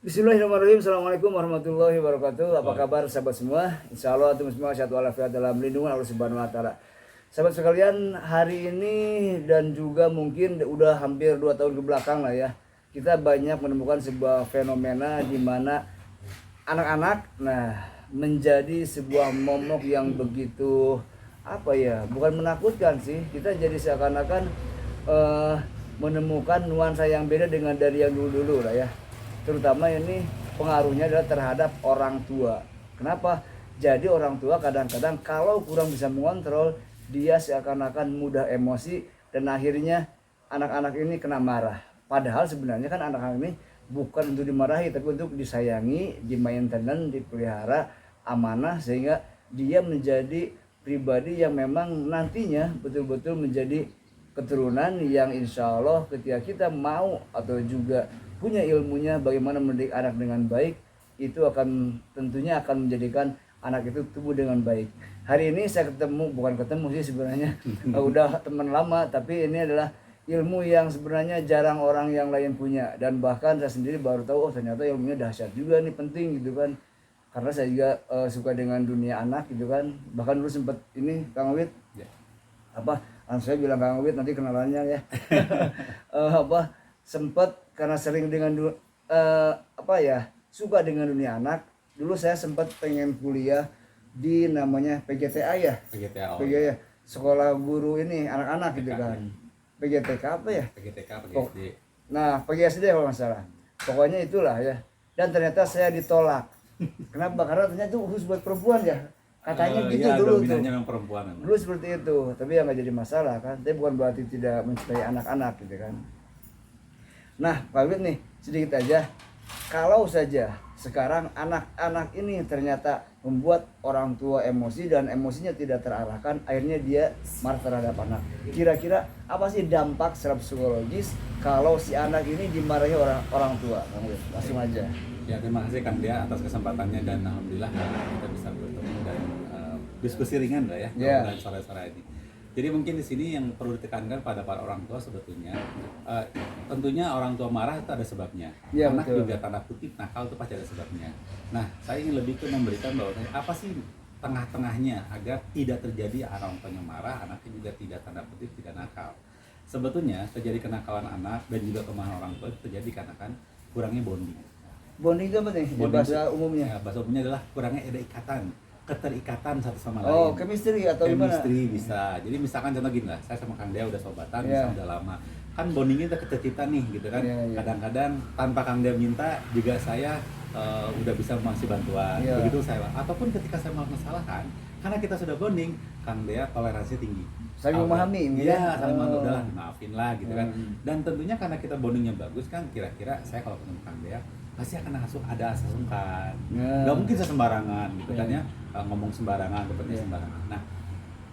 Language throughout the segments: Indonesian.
Bismillahirrahmanirrahim. Assalamualaikum warahmatullahi wabarakatuh. Apa kabar sahabat semua? Insya Allah semua sehat walafiat dalam lindungan Allah Subhanahu Wa Taala. Sahabat sekalian, hari ini dan juga mungkin udah hampir 2 tahun ke belakang lah ya, kita banyak menemukan sebuah fenomena di mana anak-anak menjadi sebuah momok yang begitu bukan menakutkan sih, kita jadi seakan-akan menemukan nuansa yang beda dengan dari yang dulu-dulu lah ya. Terutama ini pengaruhnya adalah terhadap orang tua. Kenapa? Jadi orang tua kadang-kadang kalau kurang bisa mengontrol, dia seakan-akan mudah emosi dan akhirnya anak-anak ini kena marah. Padahal sebenarnya kan anak-anak ini bukan untuk dimarahi, tapi untuk disayangi, dimainten, dipelihara, amanah, sehingga dia menjadi pribadi yang memang nantinya betul-betul menjadi keturunan yang insya Allah ketika kita mau atau juga punya ilmunya bagaimana mendidik anak dengan baik, itu tentunya akan menjadikan anak itu tumbuh dengan baik. Hari ini saya bukan ketemu sih sebenarnya, udah teman lama, tapi ini adalah ilmu yang sebenarnya jarang orang yang lain punya, dan bahkan saya sendiri baru tahu ternyata ilmunya dahsyat juga nih, penting gitu kan. Karena saya juga suka dengan dunia anak gitu kan. Bahkan dulu sempat ini Kang Wit saya bilang Kang Wit nanti kenalannya ya. Sempat karena sering dengan suka dengan dunia anak. Dulu saya sempat pengen kuliah di namanya PGTA ya. PGTA, sekolah guru ini anak-anak gitu kan. PGTK apa ya? PGTK, PGSD. Nah, PGSD kalau nggak salah. Pokoknya itulah ya. Dan ternyata saya ditolak. Kenapa? Karena ternyata itu khusus buat perempuan ya. Katanya gitu ya, dulu tuh. perempuan. Dulu seperti itu, tapi ya nggak jadi masalah kan. Tapi bukan berarti tidak mencintai anak-anak gitu kan. Nah, Pak Wid nih, sedikit aja. Kalau saja sekarang anak-anak ini ternyata membuat orang tua emosi dan emosinya tidak terarahkan, akhirnya dia marah terhadap anak. Kira-kira apa sih dampak secara psikologis kalau si anak ini dimarahi orang tua? Langsung aja. Ya, terima kasih Kang Dia atas kesempatannya, dan alhamdulillah kita bisa bertemu dan diskusi ringan lah ya dan sore-sore ini. Jadi mungkin di sini yang perlu ditekankan pada para orang tua sebetulnya, tentunya orang tua marah itu ada sebabnya. Ya, anak betul. juga tanda kutip nakal itu pasti ada sebabnya. Nah, saya ingin lebih ke memberikan bahwa apa sih tengah-tengahnya agar tidak terjadi orang tuanya marah, anaknya juga tidak tanda kutip tidak nakal. Sebetulnya terjadi kenakalan anak dan juga kemarahan orang tua itu terjadi karena kan kurangnya bonding. Bonding itu apa nih? Bahasa umumnya? Ya, bahasa umumnya adalah kurangnya ada keterikatan satu sama lain. Oh, chemistry atau gimana? Chemistry bisa. Jadi misalkan contoh gini lah, saya sama Kang Dea udah sobatan, udah lama. Kan bondingnya udah kececitan nih gitu kan. Kadang-kadang tanpa Kang Dea minta juga saya udah bisa mengasih bantuan. Begitu saya. Ataupun ketika saya melakukan kesalahan, karena kita sudah bonding, Kang Dea toleransi tinggi. Saling memahami. Iya, saling memahami, udahlah dimaafin lah gitu kan. Dan tentunya karena kita bondingnya bagus kan, kira-kira saya kalau ketemu Kang Dea pasti akan ada asa sungkan. Nggak mungkin saya sembarangan gitu kan ya, ngomong sembarangan, seperti sembarangan. Nah,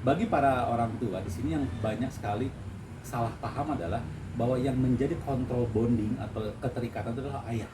bagi para orang tua di sini yang banyak sekali salah paham adalah bahwa yang menjadi kontrol bonding atau keterikatan itu adalah ayah.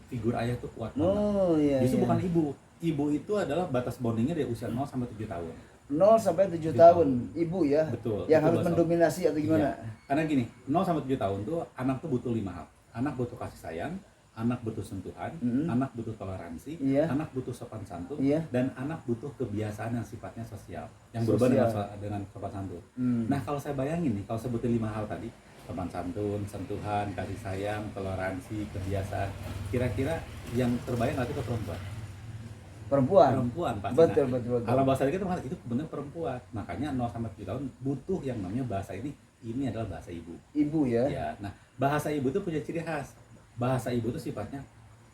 Figur ayah itu kuat banget. Justru bukan ibu. Ibu itu adalah batas bondingnya dari usia 0 sampai 7 tahun. 0 sampai 7 tahun, ibu ya. Betul. Yang harus mendominasi atau gimana? Karena gini, 0 sampai 7 tahun tuh anak tuh butuh 5 hal. Anak butuh kasih sayang, anak butuh sentuhan, anak butuh toleransi, anak butuh sopan santun, dan anak butuh kebiasaan yang sifatnya sosial, yang berubah dengan sopan santun. Nah, kalau saya bayangin nih, kalau sebutin 5 hal tadi, sopan santun, sentuhan, kasih sayang, toleransi, kebiasaan, kira-kira yang terbayang lagi ke perempuan? Perempuan pasti. Betul. Kalau bahasa itu benar perempuan. Makanya 0 sampai 7 tahun butuh yang namanya bahasa ini adalah bahasa ibu. Ibu ya. Nah, bahasa ibu itu punya ciri khas. Bahasa ibu itu sifatnya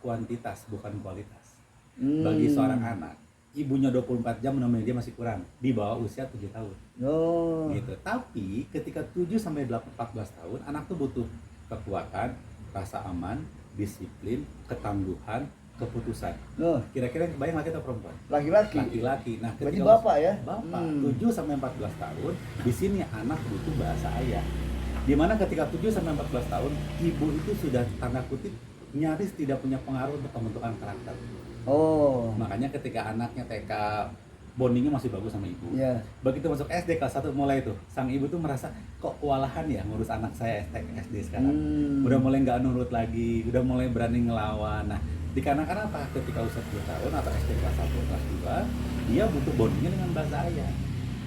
kuantitas bukan kualitas. Bagi seorang anak, ibunya 24 jam namanya dia masih kurang di bawah usia 7 tahun. Gitu. Tapi ketika 7 sampai 14 tahun, anak tuh butuh kekuatan, rasa aman, disiplin, ketangguhan, keputusan. Kira-kira bayang laki atau perempuan? Laki-laki. Nah, berarti bapak ya? Bapak. 7 sampai 14 tahun, di sini anak butuh bahasa ayah. Dimana ketika 7 sampai 14 tahun, ibu itu sudah tanda kutip nyaris tidak punya pengaruh untuk pembentukan karakter. Makanya ketika anaknya TK bondingnya masih bagus sama ibu. Iya. Begitu masuk SD kelas 1 mulai tuh, sang ibu tuh merasa kok kewalahan ya ngurus anak saya SD sekarang. Udah mulai nggak nurut lagi, udah mulai berani ngelawan. Nah, dikarenakan apa? Ketika usia 10 tahun atau SD kelas 1 kelas 2, dia butuh bondingnya dengan bahasa ayah.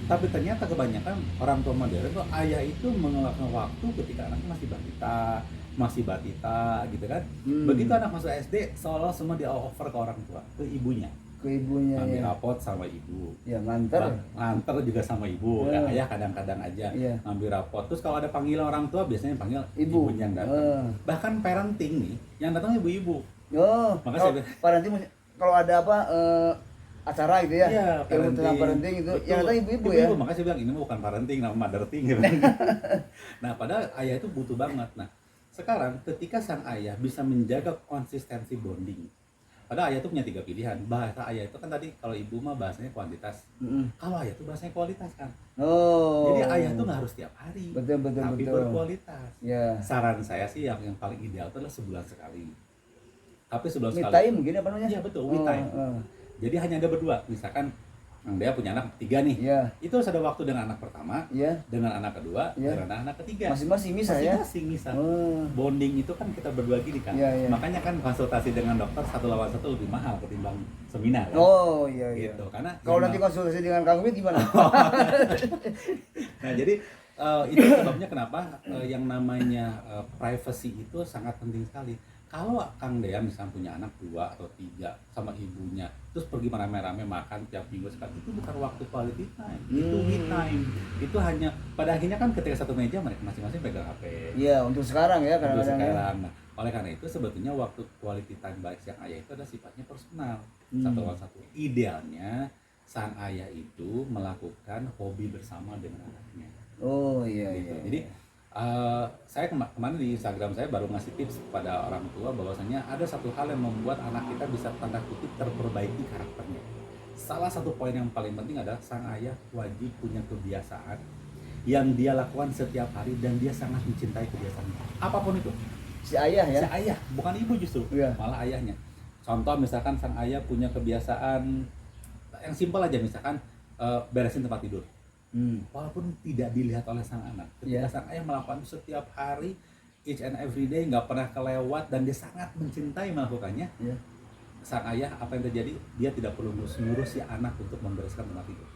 Tapi ternyata kebanyakan orang tua modern tuh ayah itu mengeluarkan waktu ketika anaknya masih balita, masih batita gitu kan. Begitu anak masuk SD, seolah semua dia over ke orang tua, ke ibunya. Ke ibunya Ngambil ya. rapot sama ibu. Ya, nganter. Nganter juga sama ibu. Ya. Ayah kadang-kadang aja Iya. ngambil rapot. Terus kalau ada panggilan orang tua biasanya panggil Ibu. ibunya yang datang. Bahkan parenting nih, yang datang ibu-ibu. Oh, Makasih, kalau Ben. parenting kalau ada apa acara gitu ya, Iya, ilmu tentang parenting itu, Betul. yang ada ibu-ibu ya. Makanya saya bilang ini mah bukan parenting, nama motherting gitu. Nah, padahal ayah itu butuh banget. Nah, sekarang ketika sang ayah bisa menjaga konsistensi bonding. Padahal ayah itu punya 3 pilihan. Bahasa ayah itu kan tadi kalau ibu mah bahasanya kuantitas. Kalau ayah itu bahasanya kualitas kan. Oh. Jadi ayah itu nggak harus tiap hari. Betul, tapi betul. berkualitas. Ya. Saran saya sih yang paling ideal itu adalah sebulan sekali. Tapi sebulan Me sekali. time mungkin apa namanya? Iya betul, me time. Jadi hanya ada berdua. Misalkan dia punya anak 3 nih. Iya. Itu harus ada waktu dengan anak pertama, Iya. dengan anak kedua, Iya. dengan anak ketiga. Masing-masing misal ya. Masing-masing misal. Oh. Bonding itu kan kita berdua gini kan. Iya, iya. Makanya kan konsultasi dengan dokter 1 lawan 1 lebih mahal ketimbang seminar. Kan? Oh, iya iya. Gitu. Karena Kalau yang nanti konsultasi dengan Kang Wid gimana? Nah, jadi itu sebabnya kenapa yang namanya privacy itu sangat penting sekali. Kalau Kang Dea misalnya punya anak 2 atau 3 sama ibunya, terus pergi rame-rame makan tiap minggu sekali, itu bukan waktu quality time, itu me time. Itu hanya pada akhirnya kan ketika satu meja mereka masing-masing pegang HP. Iya, untuk sekarang ya Untuk kadang-kadang. Ya. sekarang. Nah, oleh karena itu sebetulnya waktu quality time baik sang ayah itu adalah sifatnya personal, satu lawan satu. Idealnya sang ayah itu melakukan hobi bersama dengan anaknya. Oh iya Gitu. iya. Jadi saya kemarin di Instagram saya baru ngasih tips kepada orang tua bahwasanya ada satu hal yang membuat anak kita bisa tanda kutip terperbaiki karakternya. Salah satu poin yang paling penting adalah sang ayah wajib punya kebiasaan yang dia lakukan setiap hari dan dia sangat mencintai kebiasaannya. Apapun itu. Si ayah ya. Si ayah, bukan ibu justru, Iya. malah ayahnya. Contoh misalkan sang ayah punya kebiasaan yang simpel aja, misalkan beresin tempat tidur. Walaupun tidak dilihat oleh sang anak, ketika sang ayah melakukan setiap hari, each and every day, nggak pernah kelewat dan dia sangat mencintai melakukannya. Sang ayah apa yang terjadi? Dia tidak perlu ngurus si anak untuk membereskan tempat tidur.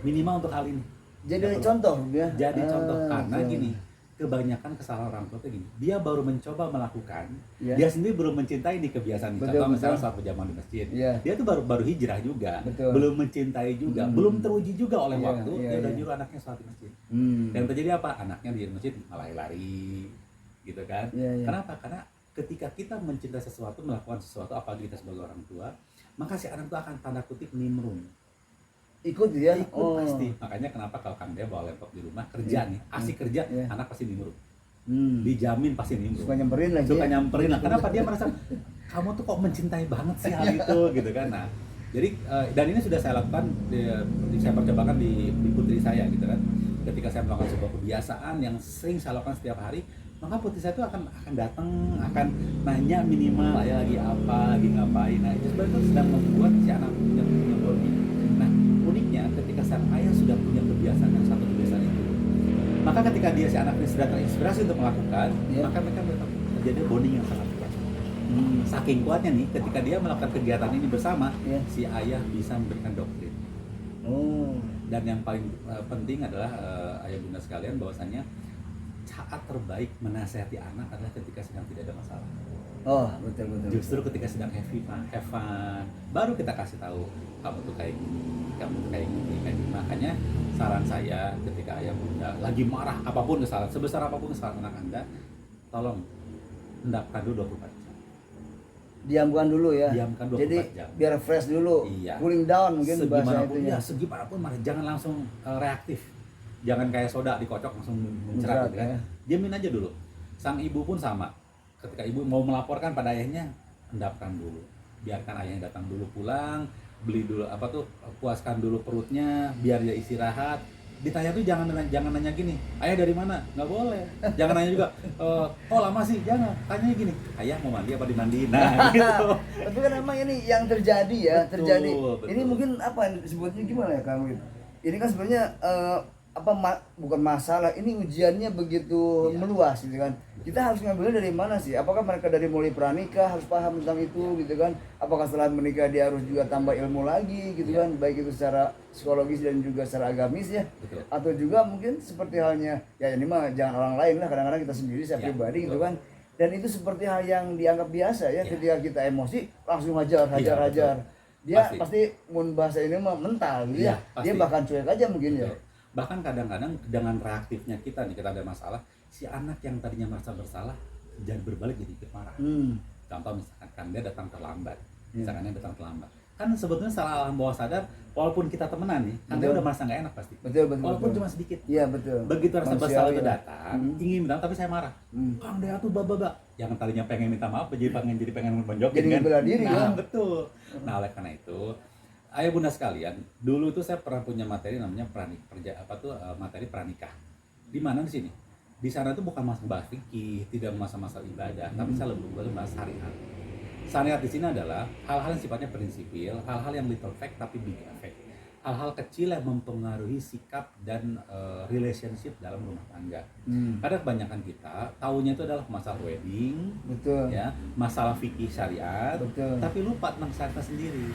Minimal untuk hal ini. Jadi contoh ya. Jadi contoh karena gini, kebanyakan kesalahan orang tua itu gini, dia baru mencoba melakukan, dia sendiri belum mencintai nih kebiasaan. Contoh misalnya saat berjamaah di masjid, dia tuh baru hijrah juga, belum mencintai juga, belum teruji juga oleh waktu, dia udah nyuruh anaknya sholat di masjid. Yang terjadi apa? Anaknya di masjid malah lari, gitu kan? Kenapa? Karena ketika kita mencintai sesuatu, melakukan sesuatu, apalagi kita sebagai orang tua, maka si anak itu akan tanda kutip nimrung. Ikut ya? Ikut pasti. Makanya kenapa kalau Kang Dea bawa laptop di rumah kerja nih, asik kerja, anak pasti nimbrung. Dijamin pasti nimbrung. Suka nyamperin lagi. Suka nyamperin lah. Kenapa? Dia merasa kamu tuh kok mencintai banget sih hal itu gitu kan. Nah, jadi dan ini sudah saya lakukan, saya percobakan di putri saya gitu kan. Ketika saya melakukan sebuah kebiasaan yang sering saya lakukan setiap hari, maka putri saya itu akan datang, akan nanya minimal ayah lagi apa, lagi ngapain. Nah, itu sebenarnya itu sedang membuat si anak punya bonding. Nah, uniknya ketika sang ayah sudah punya kebiasaan yang satu kebiasaan itu, maka ketika dia si anak ini sudah terinspirasi untuk melakukan, maka mereka terjadi bonding yang sangat kuat. Saking kuatnya nih, ketika dia melakukan kegiatan ini bersama, si ayah bisa memberikan doktrin. Dan yang paling penting adalah ayah bunda sekalian, bahwasannya saat terbaik menasihati anak adalah ketika sedang tidak ada masalah. Oh, betul. Justru ketika sedang have fun, baru kita kasih tahu kamu tuh kayak gini, kamu tuh kayak gini. Makanya saran saya ketika ayah bunda lagi marah apapun kesalahan, sebesar apapun kesalahan anak Anda, tolong endapkan dulu 24 jam. Diamkan dulu ya. Diamkan 24 Jadi jam. biar fresh dulu. Iya. Cooling down mungkin bahasa itunya. Segimanapun marah, jangan langsung reaktif. Jangan kayak soda dikocok langsung mencerat gitu kan. Diamin aja dulu. Sang ibu pun sama. Ketika ibu mau melaporkan pada ayahnya, endapkan dulu. Biarkan ayahnya datang dulu pulang, beli dulu puaskan dulu perutnya, biar dia istirahat, ditanya tuh jangan nanya gini, ayah dari mana? Nggak boleh. Jangan nanya juga, kok lama sih? Jangan. Tanya gini, ayah mau mandi apa dimandiin? Nah gitu. Tapi kan emang ini yang terjadi ya, Betul, terjadi. betul. Ini mungkin apa disebutnya gimana ya Kang Wid? Ini kan sebenarnya bukan masalah, ini ujiannya begitu Iya. meluas gitu kan. Kita harus ngambilnya dari mana sih? Apakah mereka dari mulai pranikah harus paham tentang itu gitu kan? Apakah setelah menikah dia harus juga tambah ilmu lagi gitu Iya. kan? Baik itu secara psikologis dan juga secara agamis ya. Betul. Atau juga mungkin seperti halnya ya ini mah jangan orang lain lah, kadang-kadang kita sendiri saya Ya, pribadi gitu betul. kan. Dan itu seperti hal yang dianggap biasa ya, Ya. ketika kita emosi langsung hajar. Iya, betul. Dia Pasti. pasti mun bahasa ini mah mental gitu Iya, ya. Dia pasti. bahkan cuek aja mungkin ya. Betul. Bahkan kadang-kadang dengan reaktifnya kita nih, kita ada masalah, si anak yang tadinya merasa bersalah jadi berbalik jadi ikut marah. Contoh misalkan kan dia datang terlambat, misalkan dia datang terlambat, kan sebetulnya secara alam bawah sadar walaupun kita temenan nih, kan dia Betul. udah merasa nggak enak pasti, Betul. walaupun cuma sedikit. Iya betul. Begitu rasa Manusiawi bersalah itu lah. datang, ingin bilang tapi saya marah. Kang Dea tuh bababa, yang tadinya pengen minta maaf jadi pengen menjokin Jadi kan. ngebela diri, Nah kan? betul. Nah oleh karena itu, ayah bunda sekalian, dulu tuh saya pernah punya materi namanya materi pranikah. Di mana di sini? Di sana tuh bukan masalah bahas fikih, tidak masalah ibadah, tapi saya lebih bahas syariat. Syariat di sini adalah hal-hal yang sifatnya prinsipil, hal-hal yang little fact tapi big effect. Hal-hal kecil yang mempengaruhi sikap dan relationship dalam rumah tangga. Karena kebanyakan kita tahunya itu adalah masalah wedding, Betul. ya, masalah fikih syariat, Betul. tapi lupa tentang syariat sendiri.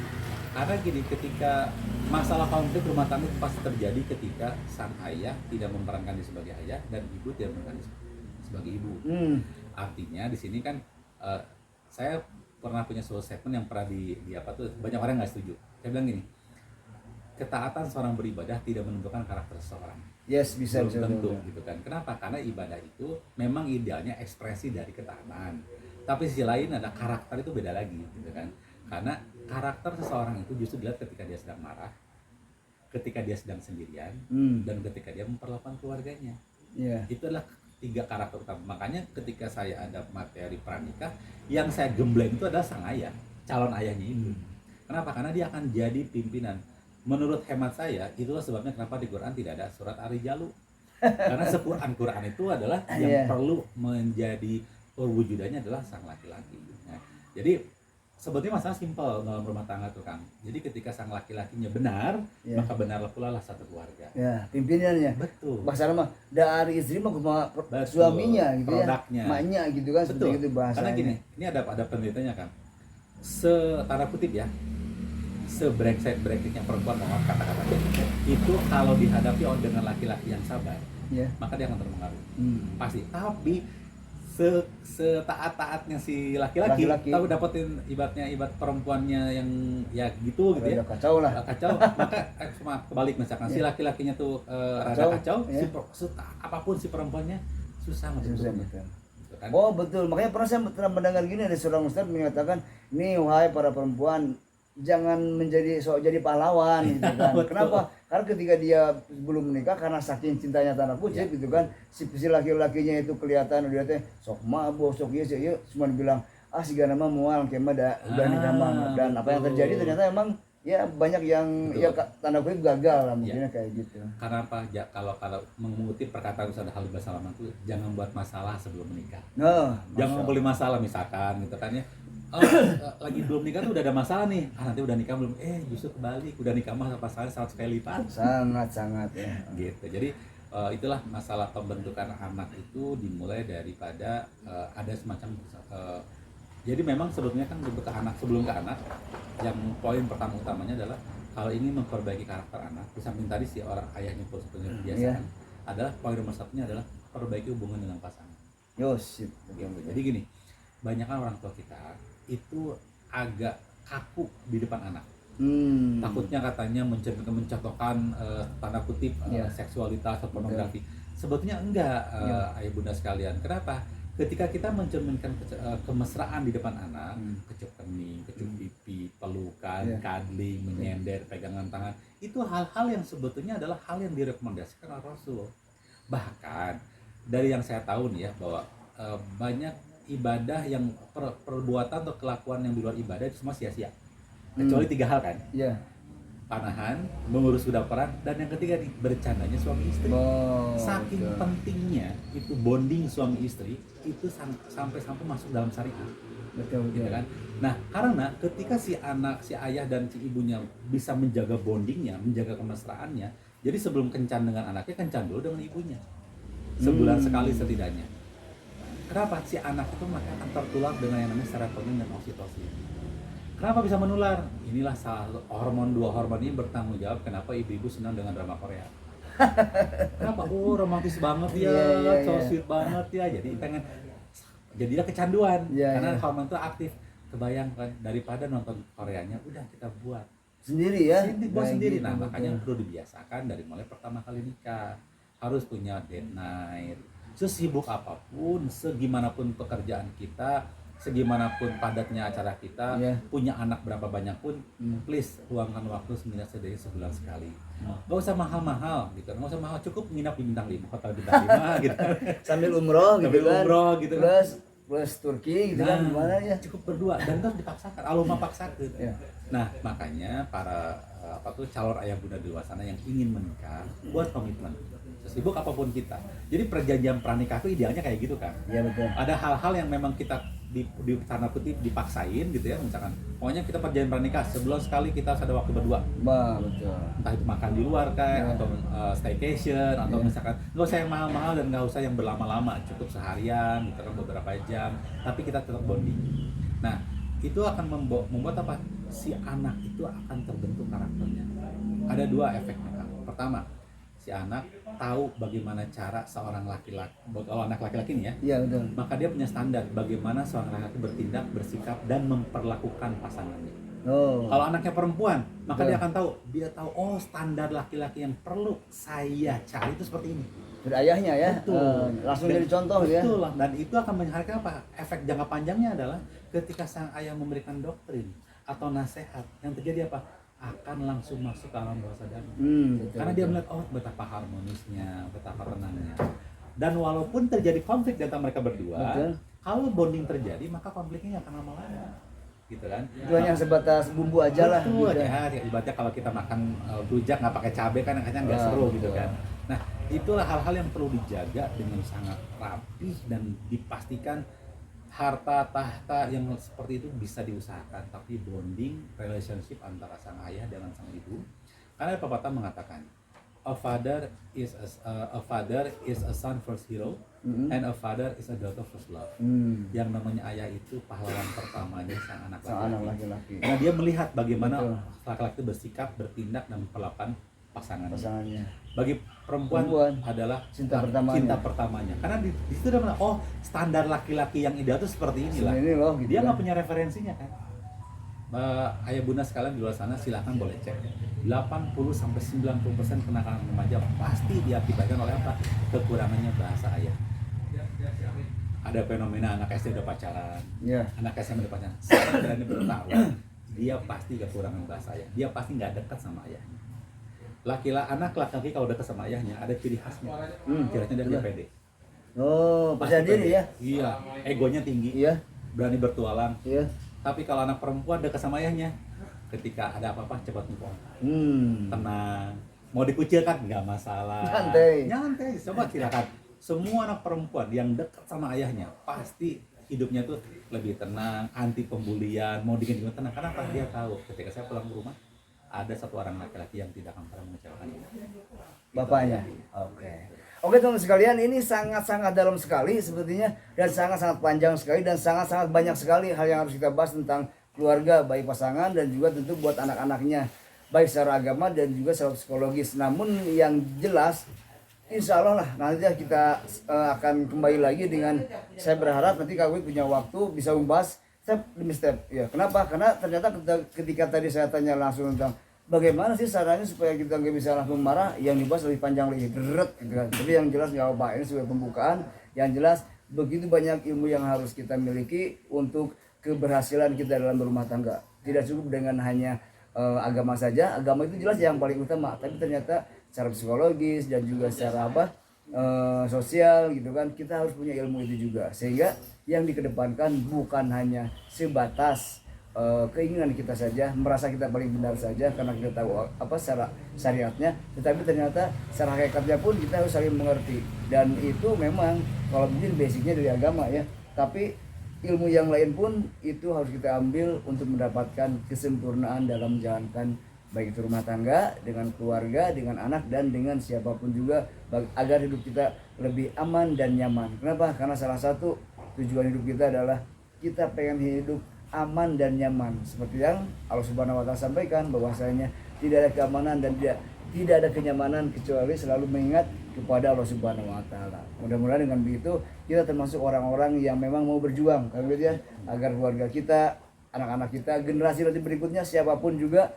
Karena gini, ketika masalah konflik rumah tangga itu pasti terjadi ketika sang ayah tidak memerankan diri sebagai ayah dan ibu tidak memerankan diri sebagai ibu. Artinya di sini kan saya pernah punya sebuah statement yang pernah banyak orang nggak setuju. Saya bilang gini, ketaatan seorang beribadah tidak menentukan karakter seseorang. Yes, bisa Belum tentu betul. gitu kan. Kenapa? Karena ibadah itu memang idealnya ekspresi dari ketaatan. Tapi sisi lain ada karakter itu beda lagi gitu kan. Karena karakter seseorang itu justru dilihat ketika dia sedang marah, ketika dia sedang sendirian, dan ketika dia memperlakukan keluarganya. Iya. Itu adalah 3 karakter utama. Makanya ketika saya ada materi pranikah, yang saya gembleng itu adalah sang ayah, calon ayahnya itu. Kenapa? Karena dia akan jadi pimpinan. Menurut hemat saya, itulah sebabnya kenapa di Quran tidak ada surat Ar-Rijalu. Karena Quran itu adalah yang perlu menjadi perwujudannya adalah sang laki-laki. Nah, jadi sebetulnya masalah simpel dalam rumah tangga tuh Kang. Jadi ketika sang laki-lakinya benar, maka benarlah pula lah satu keluarga. Ya, pimpinannya. Betul. Bahasa mah dari istri mah cuma Betul. suaminya gitu Produknya. ya. Maknya gitu kan Betul. seperti itu bahasanya. Karena gini, ini ada penelitiannya kan. Tanda kutip ya, sebrengsek-brengseknya perempuan, mohon kata-katanya, itu kalau dihadapi dengan laki-laki yang sabar, maka dia akan terpengaruh. Pasti. Tapi setaat-taatnya si laki-laki, tapi dapetin ibarat perempuannya yang ya gitu ya. Kacau lah. Kacau, maka cuma kebalik misalkan si laki-lakinya tuh rada kacau, apapun si perempuannya susah betul. Kan? Oh betul, makanya saya pernah mendengar gini ada seorang ustadz mengatakan, nih wahai para perempuan, jangan jadi pahlawan gitu kan. Kenapa? Karena ketika dia belum menikah, karena saking cintanya tanda kutip gitu kan, si laki-lakinya itu kelihatan udah teh sok mabok, sok iya cuma bilang si gana mah mual kemah udah nikah mah. Dan apa yang terjadi ternyata emang ya banyak yang ya tanda kutip gagal lah mungkinnya kayak gitu. Karena apa? Kalau mengutip perkataan Ustaz Khalid Basalamah itu jangan buat masalah sebelum menikah. Jangan beli masalah misalkan gitu kan ya. Lagi belum nikah tuh udah ada masalah nih. Nanti udah nikah belum? Justru kebalik, udah nikah mah pasalnya 100 kali lipat. Sangat ya. Gitu. Jadi itulah masalah pembentukan anak itu dimulai daripada ada semacam jadi memang sebetulnya kan bentuk anak sebelum ke anak, yang poin pertama utamanya adalah kalau ingin memperbaiki karakter anak, di samping tadi si orang ayahnya punya kebiasaan, adalah poin nomor satunya adalah perbaiki hubungan dengan pasangan. Gitu. Jadi gini, banyak orang tua kita itu agak kaku di depan anak. Takutnya katanya mencontohkan tanda kutip seksualitas atau pornografi. Sebetulnya enggak, ayah bunda sekalian. Kenapa? Ketika kita mencerminkan kemesraan di depan anak, kecup kening, kecup pipi, pelukan, cuddling, menyender, pegangan tangan, itu hal-hal yang sebetulnya adalah hal yang direkomendasikan oleh Rasul. Bahkan dari yang saya tahu nih ya, bahwa banyak ibadah yang perbuatan atau kelakuan yang di luar ibadah itu semua sia-sia. Kecuali 3 hal kan? panahan, mengurus kuda perang, dan yang ketiga nih, bercandanya suami istri. Saking betul. pentingnya itu bonding suami istri itu sampai masuk dalam syariat, Betul, gitu kan. Nah, karena ketika si anak, si ayah dan si ibunya bisa menjaga bondingnya, menjaga kemesraannya, jadi sebelum kencan dengan anaknya, kencan dulu dengan ibunya. Sebulan sekali setidaknya. Kenapa? Si anak itu maka akan tertular dengan yang namanya serotonin dan oksitosin. Kenapa bisa menular? Inilah salah satu dua hormon ini bertanggung jawab kenapa ibu-ibu senang dengan drama Korea. Kenapa? Oh, romantis banget ya, so sweet banget ya. Jadi pengen, jadilah kecanduan karena hormon itu aktif. Kebayang kan, daripada nonton Koreanya, udah kita buat Sendiri ya? buat sendiri. Nah, makanya perlu dibiasakan dari mulai pertama kali nikah. Harus punya date night. Sesibuk apapun, segimanapun pekerjaan kita, segimanapun padatnya acara kita, punya anak berapa banyak pun, please luangkan waktu setidaknya sebulan sekali. Gak usah mahal-mahal gitu, gak usah mahal, cukup nginap di bintang 5, hotel bintang 5 gitu. Sambil umroh gitu kan. Umroh gitu kan. Plus Turki gitu kan, gimana ya? Cukup berdua dan terus dipaksakan, alumah paksakan. Nah, makanya para calon ayah bunda di luar sana yang ingin menikah, buat komitmen. Sesibuk apapun kita. Jadi perjanjian pranikah itu idealnya kayak gitu kan. Iya betul. Ada hal-hal yang memang kita di tanda kutip dipaksain gitu ya, misalkan pokoknya kita perjanjian pranikah sebulan sekali kita harus ada waktu berdua. Betul. Entah itu makan di luar kayak atau staycation atau misalkan nggak usah yang mahal-mahal dan nggak usah yang berlama-lama, cukup seharian gitu kan, beberapa jam, tapi kita tetap bonding. Nah, itu akan membuat apa? Si anak itu akan terbentuk karakternya. Ada dua efeknya kan. Pertama, si anak tahu bagaimana cara seorang laki-laki, kalau anak laki-laki ini ya, iya betul, maka dia punya standar bagaimana seorang laki-laki bertindak, bersikap dan memperlakukan pasangannya. Kalau anaknya perempuan, maka dia akan tahu, oh standar laki-laki yang perlu saya cari itu seperti ini. Dari ayahnya ya, langsung jadi contoh ya. Betul, dan itu akan menghasilkan apa? Efek jangka panjangnya adalah ketika sang ayah memberikan doktrin atau nasihat, yang terjadi apa? Akan langsung masuk ke alam bawah sadar. Karena dia melihat betapa harmonisnya, betapa tenangnya. Dan walaupun terjadi konflik di antara mereka berdua, kalau bonding terjadi maka konfliknya akan lama-lama, gitu kan? Itu hanya sebatas bumbu aja lah. Betul, ya, ibaratnya kalau kita makan rujak nggak pakai cabai kan kayaknya nggak seru gitu kan. Nah, itulah hal-hal yang perlu dijaga dengan sangat rapih dan dipastikan harta tahta yang seperti itu bisa diusahakan, tapi bonding relationship antara sang ayah dengan sang ibu. Karena pepatah mengatakan a father is a son first hero, and a father is a daughter first love. Yang namanya ayah itu pahlawan pertamanya sang anak laki-laki. Karena dia melihat bagaimana laki-laki bersikap, bertindak dan memperlakukan pasangannya. Bagi perempuan adalah cinta pertamanya. Karena di situ dia bilang, standar laki-laki yang ideal itu seperti inilah. Gitu dia nggak punya referensinya kan. Ayah bunda sekalian di luar sana silahkan boleh cek. 80-90% kenakalan remaja pasti diakibatkan oleh apa? Kekurangannya bahasa ayah. Ada fenomena anak SD udah pacaran, anak SMP udah pacaran. Sekarang berani bertaruh, dia pasti kekurangan bahasa ayah. Dia pasti nggak dekat sama ayahnya. Anak laki-laki kalau dekat sama ayahnya ada ciri khasnya. Ciri khasnya dia pede. Percaya diri ya? Iya, egonya tinggi. Berani bertualang. Tapi kalau anak perempuan dekat sama ayahnya, ketika ada apa-apa cepat move on. Tenang. Mau dikucilkan nggak masalah. Nyantai. Coba kirakan semua anak perempuan yang dekat sama ayahnya pasti hidupnya tuh lebih tenang, anti pembulian, mau digini tenang. Kenapa? Dia tahu ketika saya pulang ke rumah ada satu orang laki-laki yang tidak akan pernah mengecewakan bapaknya. Oke teman-teman sekalian, ini sangat-sangat dalam sekali sepertinya, dan sangat-sangat panjang sekali, dan sangat-sangat banyak sekali hal yang harus kita bahas tentang keluarga, baik pasangan dan juga tentu buat anak-anaknya, baik secara agama dan juga secara psikologis. Namun yang jelas, insya Allah lah nanti kita akan kembali lagi dengan, saya berharap nanti kami punya waktu bisa membahas step demi step. Ya, kenapa? Karena ternyata ketika tadi saya tanya langsung tentang bagaimana sih caranya supaya kita nggak bisa langsung marah, yang dibahas lebih panjang lagi, deret gitu kan. Tapi yang jelas nggak apa, ini sebagai pembukaan. Yang jelas begitu banyak ilmu yang harus kita miliki untuk keberhasilan kita dalam berumah tangga. Tidak cukup dengan hanya agama saja. Agama itu jelas yang paling utama, tapi ternyata secara psikologis dan juga secara sosial gitu kan, kita harus punya ilmu itu juga, sehingga yang dikedepankan bukan hanya sebatas keinginan kita saja, merasa kita paling benar saja karena kita tahu apa secara syariatnya, tetapi ternyata secara hakikatnya pun kita harus saling mengerti. Dan itu memang kalau mungkin basicnya dari agama ya, tapi ilmu yang lain pun itu harus kita ambil untuk mendapatkan kesempurnaan dalam menjalankan baik itu rumah tangga, dengan keluarga, dengan anak, dan dengan siapapun juga, agar hidup kita lebih aman dan nyaman. Kenapa? Karena salah satu tujuan hidup kita adalah kita pengen hidup aman dan nyaman, seperti yang Allah Subhanahu wa taala sampaikan bahwasanya tidak ada keamanan dan tidak ada kenyamanan kecuali selalu mengingat kepada Allah Subhanahu wa taala. Mudah-mudahan dengan begitu kita termasuk orang-orang yang memang mau berjuang kan gitu ya, agar keluarga kita, anak-anak kita, generasi nanti berikutnya siapapun juga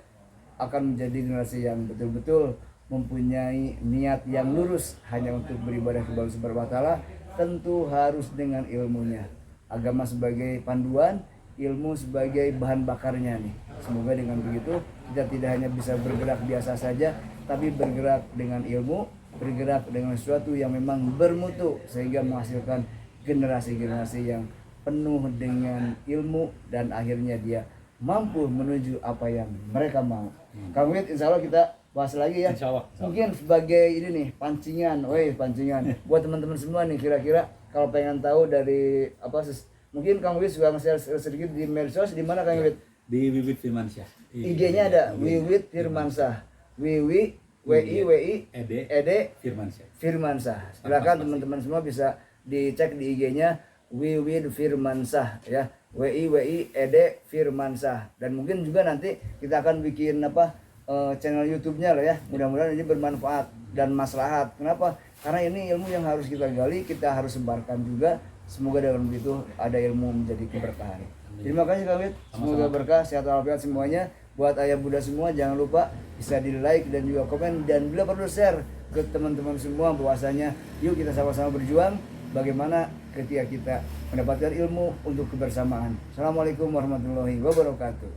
akan menjadi generasi yang betul-betul mempunyai niat yang lurus hanya untuk beribadah kepada Allah Subhanahu wa taala, tentu harus dengan ilmunya. Agama sebagai panduan, ilmu sebagai bahan bakarnya nih. Semoga dengan begitu kita tidak hanya bisa bergerak biasa saja, tapi bergerak dengan ilmu, bergerak dengan sesuatu yang memang bermutu sehingga menghasilkan generasi-generasi yang penuh dengan ilmu dan akhirnya dia mampu menuju apa yang mereka mau. Kang Wid, insya Allah kita bahas lagi ya. Insya Allah. Mungkin sebagai ini nih pancingan, pancingan buat teman-teman semua nih, kira-kira kalau pengen tahu dari apa mungkin Kang Wid suka nge-share sedikit di medsos, di mana Kang Wid? Di Wiwit Firmansyah. IG-nya ada Wiwit Firmansyah. Wiwi Ede Firmansyah. Silakan teman-teman semua bisa dicek di IG-nya Wiwit Firmansyah ya. WI Ede Firmansyah. Dan mungkin juga nanti kita akan bikin channel YouTube-nya lah ya. Mudah-mudahan ini bermanfaat dan maslahat. Kenapa? Karena ini ilmu yang harus kita gali, kita harus sebarkan juga. Semoga dengan begitu ada ilmu menjadi keberkahan. Terima kasih Kak Wid. Semoga berkah, sehat walafiat semuanya. Buat ayah bunda semua jangan lupa bisa di like dan juga komen, dan bila perlu share ke teman-teman semua bahwasanya yuk kita sama-sama berjuang bagaimana ketika kita mendapatkan ilmu untuk kebersamaan. Assalamualaikum warahmatullahi wabarakatuh.